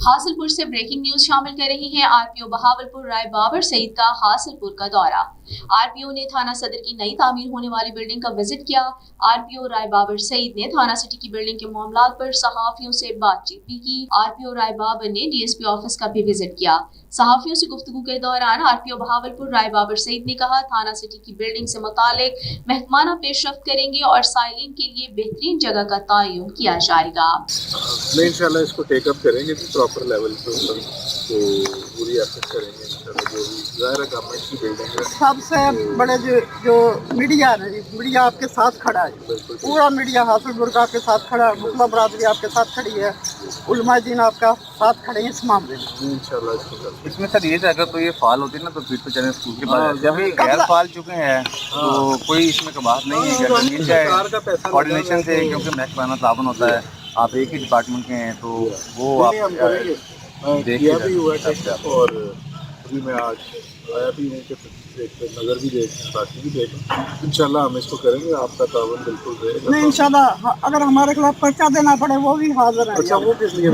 हासिलपुर से breaking news शामिल कर रही हैं। आरपीओ बहावलपुर राय बाबर सईद का हासिलपुर का दौरा। आरपीओ ने थाना सदर की नई तामीर होने वाली बिल्डिंग का विजिट किया। आरपीओ राय बाबर सईद ने थाना सिटी की बिल्डिंग के मामलात पर सहाफियों से बातचीत भी की। आरपीओ राय बाबर ने डीएसपी ऑफिस का भी विजिट किया। सहाफियों से गुफ्तगू के दौरान आरपीओ बहावलपुर राय बाबर सईद ने कहा, थाना सिटी की बिल्डिंग से मुतालिक महकमाना पेशरफ्त करेंगे और साइलिन के लिए बेहतरीन जगह का तयन किया जाएगा। इंशाल्लाह इसको टेकअप करेंगे प्रॉपर लेवल पे, तो पूरी एफर्ट करेंगे इंशाल्लाह। जो भी ज़ाहिर है गवर्नमेंट की बिल्डिंग है। सबसे बड़े जो मीडिया है, मीडिया आपके साथ खड़ा है, पूरा मीडिया हासिलपुर का आपके साथ खड़ा है, मुस्लिम बरादरी आपके साथ खड़ी है, उलमा दीन आपका साथ खड़े हैं इस मामले में। इंशाल्लाह इसमें सर ये अगर तो ये फाल होती है ना तो फिर तो चैनल स्कूल के बाद जब ये गैर फाल चुके हैं तो कोई इसमें का बात नहीं है। जमीन चाहे कोऑर्डिनेशन से, क्योंकि महकमाना ताबन होता है, आप एक ही डिपार्टमेंट के हैं तो वो आप देखिए भी हुआ है। और अभी मैं आज आया भी हूँ कि नज़र भी देख बाकी भी देखें। इंशाल्लाह हम इसको करेंगे, आपका तावन बिल्कुल रहेगा। नहीं इंशाल्लाह, अगर हमारे खिलाफ पर्चा देना पड़े वो भी हाजिर है। अच्छा, वो किस लिए